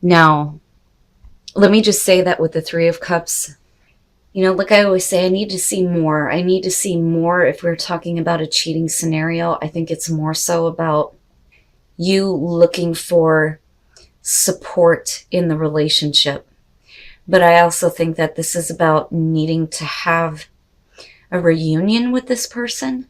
Now, let me just say that with the Three of Cups, like I always say, I need to see more. I need to see more if we're talking about a cheating scenario. I think it's more so about you looking for support in the relationship. But I also think that this is about needing to have a reunion with this person,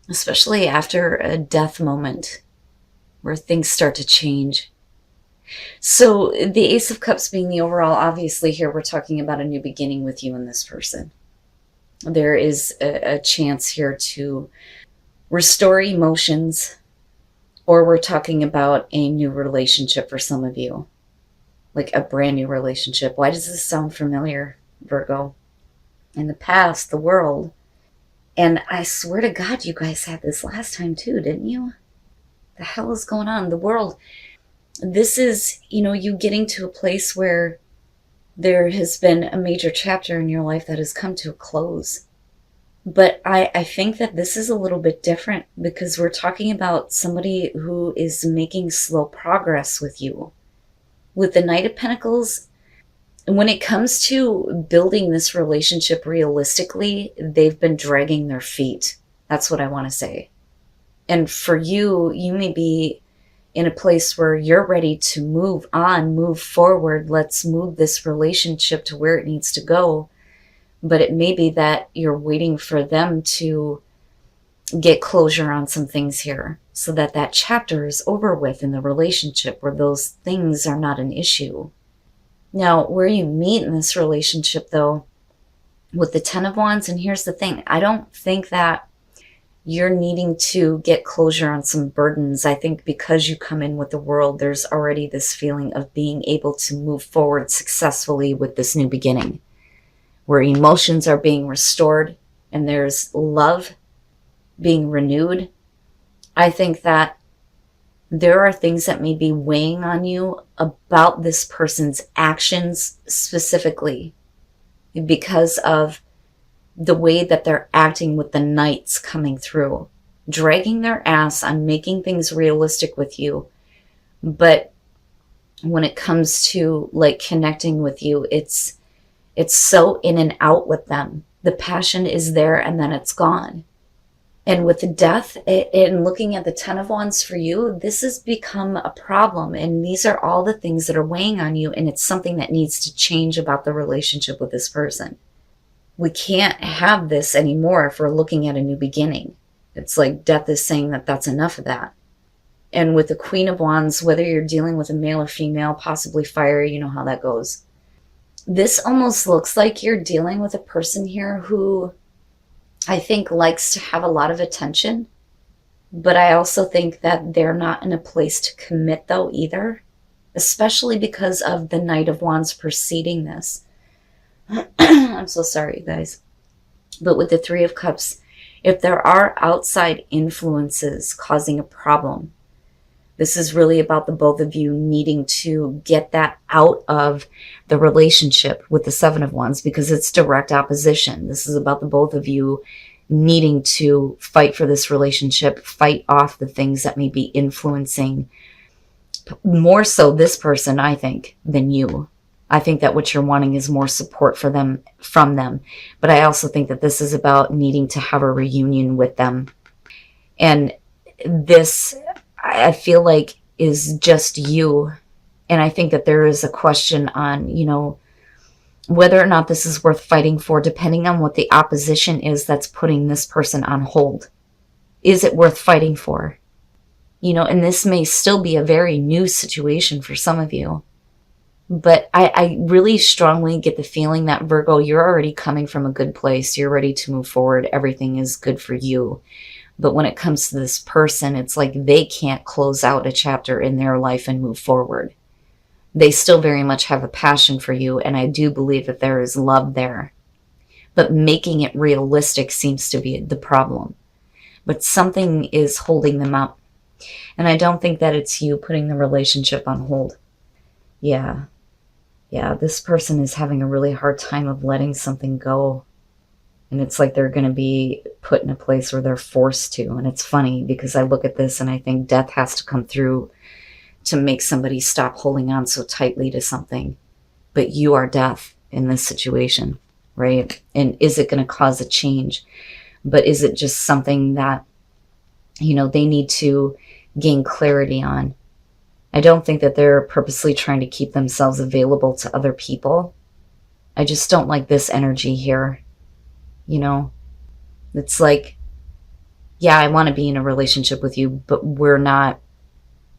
especially after a death moment where things start to change. So the Ace of Cups being the overall, obviously here we're talking about a new beginning with you and this person. There is a chance here to restore emotions, or we're talking about a new relationship for some of you, like a brand new relationship. Why does this sound familiar, Virgo? In the past, the world, and I swear to God, you guys had this last time too, didn't you? The hell is going on? The world. This is, you getting to a place where there has been a major chapter in your life that has come to a close. But I think that this is a little bit different because we're talking about somebody who is making slow progress with you. With the Knight of Pentacles, when it comes to building this relationship realistically, they've been dragging their feet. That's what I want to say. And for you, you may be in a place where you're ready to move on, move forward. Let's move this relationship to where it needs to go. But it may be that you're waiting for them to get closure on some things here so that that chapter is over with in the relationship where those things are not an issue. Now, where you meet in this relationship, though, with the Ten of Wands, and here's the thing, I don't think that you're needing to get closure on some burdens. I think because you come in with the World, there's already this feeling of being able to move forward successfully with this new beginning, where emotions are being restored and there's love being renewed. I think that there are things that may be weighing on you about this person's actions specifically because of the way that they're acting with the Knights coming through, dragging their ass on making things realistic with you. But when it comes to like connecting with you, it's so in and out with them. The passion is there and then it's gone. And with the death and looking at the Ten of Wands for you, this has become a problem. And these are all the things that are weighing on you. And it's something that needs to change about the relationship with this person. We can't have this anymore if we're looking at a new beginning. It's like death is saying that that's enough of that. And with the Queen of Wands, whether you're dealing with a male or female, possibly fire, you know how that goes. This almost looks like you're dealing with a person here who I think likes to have a lot of attention. But I also think that they're not in a place to commit though either, especially because of the Knight of Wands preceding this. I'm so sorry, you guys. But with the Three of Cups, if there are outside influences causing a problem, this is really about the both of you needing to get that out of the relationship with the Seven of Wands because it's direct opposition. This is about the both of you needing to fight for this relationship, fight off the things that may be influencing more so this person, I think, than you. I think that what you're wanting is more support for them, from them. But I also think that this is about needing to have a reunion with them. And this, I feel like, is just you. And I think that there is a question on, whether or not this is worth fighting for, depending on what the opposition is that's putting this person on hold. Is it worth fighting for? And this may still be a very new situation for some of you. But I really strongly get the feeling that, Virgo, you're already coming from a good place. You're ready to move forward. Everything is good for you. But when it comes to this person, it's like they can't close out a chapter in their life and move forward. They still very much have a passion for you, and I do believe that there is love there. But making it realistic seems to be the problem. But something is holding them up. And I don't think that it's you putting the relationship on hold. Yeah, this person is having a really hard time of letting something go. And it's like they're going to be put in a place where they're forced to. And it's funny because I look at this and I think death has to come through to make somebody stop holding on so tightly to something. But you are death in this situation, right? And is it going to cause a change? But is it just something that, you know, they need to gain clarity on? I don't think that they're purposely trying to keep themselves available to other people. I just don't like this energy here. You know, it's like, yeah, I want to be in a relationship with you, but we're not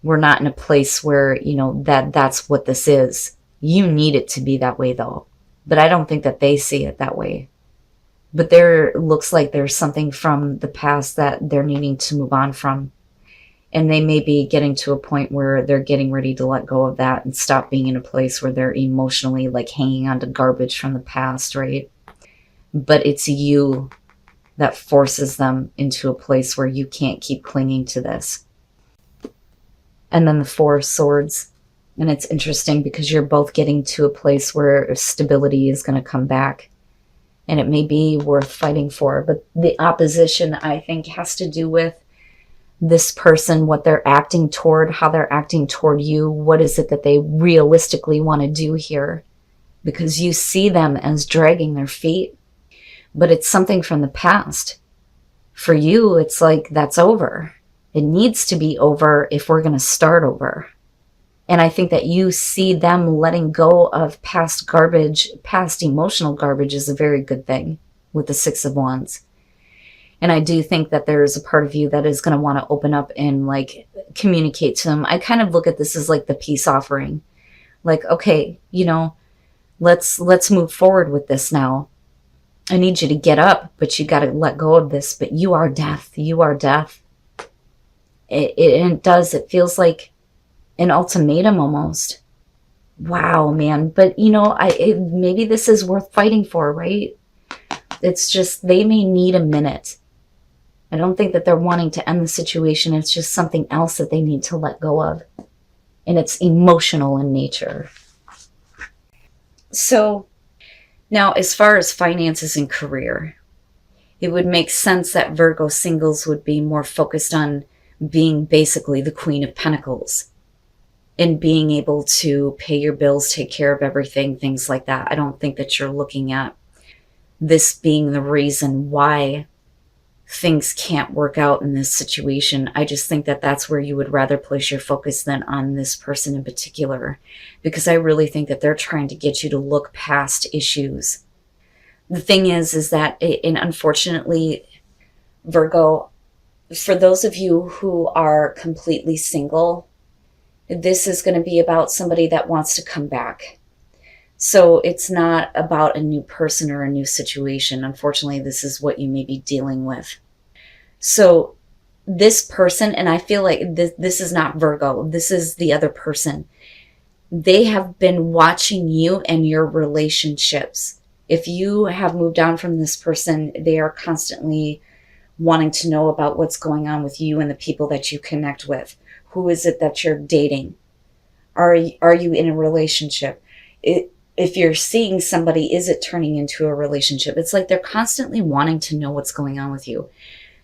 in a place where, you know, that's what this is. You need it to be that way though. But I don't think that they see it that way. But there looks like there's something from the past that they're needing to move on from. And they may be getting to a point where they're getting ready to let go of that and stop being in a place where they're emotionally like hanging on to garbage from the past, right? But it's you that forces them into a place where you can't keep clinging to this. And then the Four of Swords. And it's interesting because you're both getting to a place where stability is going to come back. And it may be worth fighting for. But the opposition, I think, has to do with this person, what they're acting toward, how they're acting toward you. What is it that they realistically want to do here? Because you see them as dragging their feet. But it's something from the past. For you, it's like that's over. It needs to be over if we're going to start over. And I think that you see them letting go of past garbage, past emotional garbage is a very good thing with the Six of Wands. And I do think that there is a part of you that is going to want to open up and like communicate to them. I kind of look at this as like the peace offering. Like, okay, you know, let's move forward with this now. I need you to get up, but you got to let go of this. But you are death. You are death. It feels like an ultimatum almost. Wow, man. But you know, maybe this is worth fighting for, right? It's just, they may need a minute. I don't think that they're wanting to end the situation. It's just something else that they need to let go of. And it's emotional in nature. So now, as far as finances and career, it would make sense that Virgo singles would be more focused on being basically the Queen of Pentacles and being able to pay your bills, take care of everything, things like that. I don't think that you're looking at this being the reason why things can't work out in this situation. I just think that that's where you would rather place your focus than on this person in particular, because I really think that they're trying to get you to look past issues. The thing is that, and unfortunately, Virgo, for those of you who are completely single, this is going to be about somebody that wants to come back. So it's not about a new person or a new situation. Unfortunately, this is what you may be dealing with. So this person, and I feel like this is not Virgo, this is the other person. They have been watching you and your relationships. If you have moved on from this person, they are constantly wanting to know about what's going on with you and the people that you connect with. Who is it that you're dating? Are you in a relationship? If you're seeing somebody, is it turning into a relationship? It's like they're constantly wanting to know what's going on with you.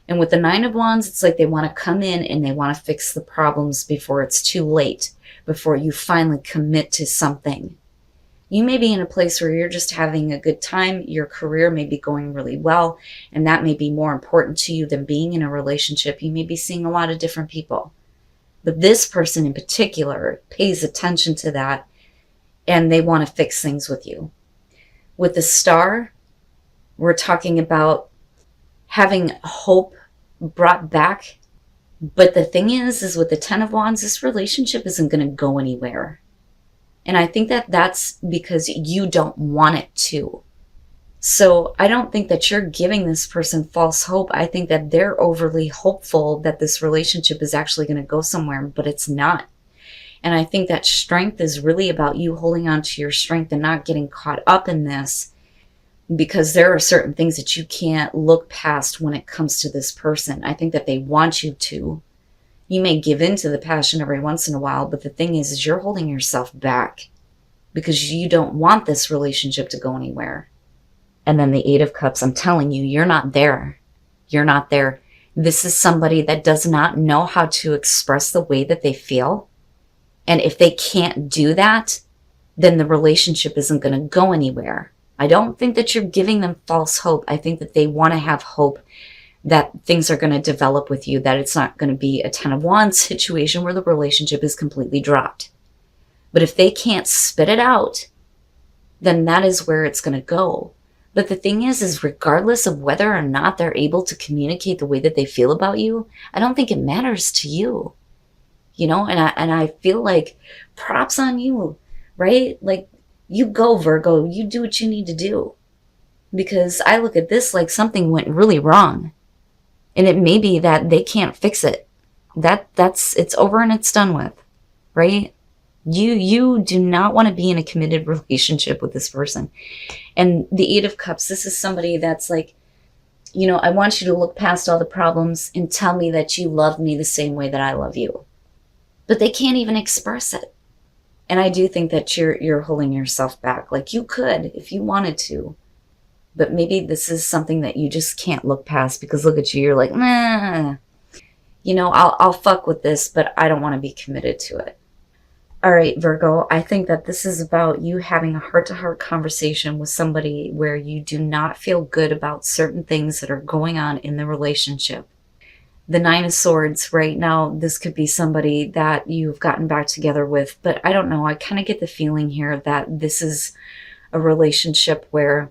And with the Nine of Wands, it's like they want to come in and they want to fix the problems before it's too late, before you finally commit to something. You may be in a place where you're just having a good time. Your career may be going really well, and that may be more important to you than being in a relationship. You may be seeing a lot of different people. But this person in particular pays attention to that, and they want to fix things with you. With the Star, we're talking about having hope brought back. But the thing is with the Ten of Wands, this relationship isn't going to go anywhere. And I think that that's because you don't want it to. So I don't think that you're giving this person false hope. I think that they're overly hopeful that this relationship is actually going to go somewhere, but it's not. And I think that strength is really about you holding on to your strength and not getting caught up in this, because there are certain things that you can't look past when it comes to this person. I think that they want you to. You may give in to the passion every once in a while, but the thing is you're holding yourself back because you don't want this relationship to go anywhere. And then the Eight of Cups, I'm telling you, you're not there. You're not there. This is somebody that does not know how to express the way that they feel. And if they can't do that, then the relationship isn't going to go anywhere. I don't think that you're giving them false hope. I think that they want to have hope that things are going to develop with you, that it's not going to be a 10 of Wands situation where the relationship is completely dropped. But if they can't spit it out, then that is where it's going to go. But the thing is regardless of whether or not they're able to communicate the way that they feel about you, I don't think it matters to you. You know, and I feel like props on you, right? Like, you go, Virgo, you do what you need to do. Because I look at this like something went really wrong. And it may be that they can't fix it. It's over and it's done with, right? You do not want to be in a committed relationship with this person. And the Eight of Cups, this is somebody that's like, you know, I want you to look past all the problems and tell me that you love me the same way that I love you. But they can't even express it. And I do think that you're holding yourself back. Like, you could if you wanted to. But maybe this is something that you just can't look past, because look at you, you're like, nah. You know, I'll fuck with this, but I don't want to be committed to it. All right, Virgo, I think that this is about you having a heart-to-heart conversation with somebody where you do not feel good about certain things that are going on in the relationship. The Nine of Swords, right now, this could be somebody that you've gotten back together with, but I don't know. I kind of get the feeling here that this is a relationship where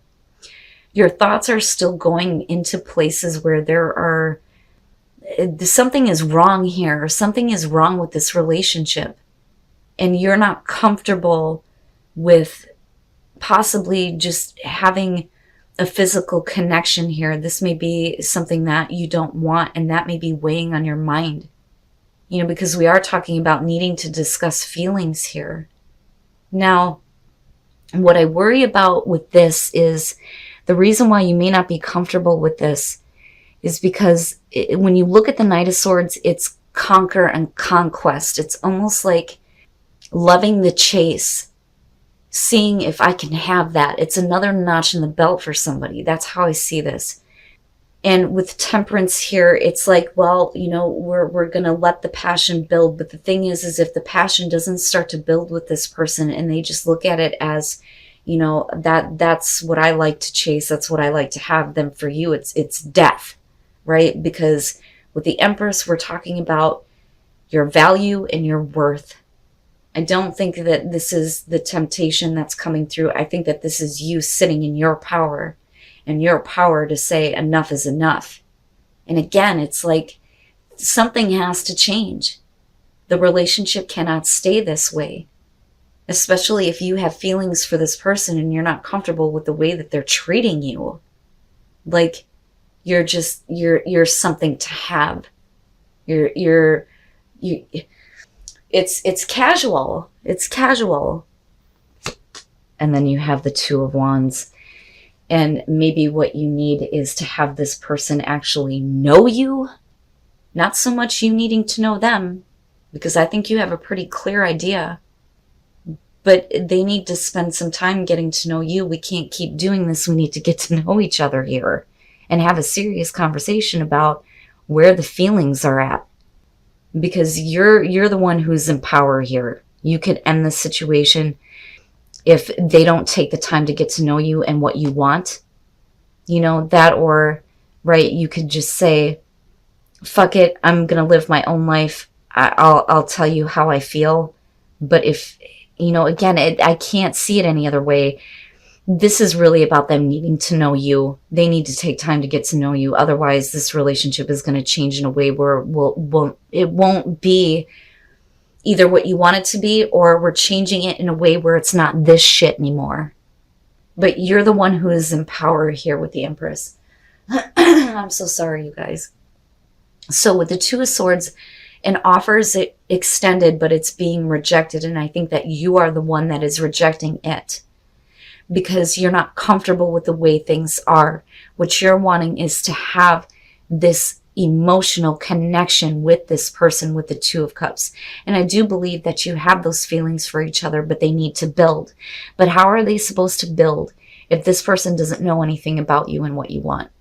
your thoughts are still going into places where something is wrong here. Something is wrong with this relationship. And you're not comfortable with possibly just having a physical connection here. This may be something that you don't want, and that may be weighing on your mind. You know, because we are talking about needing to discuss feelings here. Now, what I worry about with this is the reason why you may not be comfortable with this is because when you look at the Knight of Swords, it's conquer and conquest. It's almost like loving the chase, seeing if I can have that. It's another notch in the belt for somebody. That's how I see this. And with Temperance here, it's like, well, you know, we're going to let the passion build. But the thing is if the passion doesn't start to build with this person and they just look at it as, you know, that's what I like to chase, that's what I like to have, then for you, it's death, right? Because with the Empress, we're talking about your value and your worth. I don't think that this is the temptation that's coming through. I think that this is you sitting in your power, and your power to say enough is enough. And again, it's like something has to change. The relationship cannot stay this way, especially if you have feelings for this person and you're not comfortable with the way that they're treating you. Like, you're something to have. It's casual. It's casual. And then you have the Two of Wands. And maybe what you need is to have this person actually know you. Not so much you needing to know them, because I think you have a pretty clear idea. But they need to spend some time getting to know you. We can't keep doing this. We need to get to know each other here and have a serious conversation about where the feelings are at. Because you're the one who's in power here. You could end the situation if they don't take the time to get to know you and what you want. You know, that, or, right, you could just say, fuck it, I'm going to live my own life. I'll tell you how I feel. But if, you know, again, I can't see it any other way. This is really about them needing to know you. They need to take time to get to know you. Otherwise, this relationship is going to change in a way where it won't be either what you want it to be, or we're changing it in a way where it's not this shit anymore. But you're the one who is in power here with the Empress. I'm so sorry, you guys. So with the Two of Swords, an offer is extended, but it's being rejected. And I think that you are the one that is rejecting it, because you're not comfortable with the way things are. What you're wanting is to have this emotional connection with this person with the Two of Cups. And I do believe that you have those feelings for each other, but they need to build. But how are they supposed to build if this person doesn't know anything about you and what you want?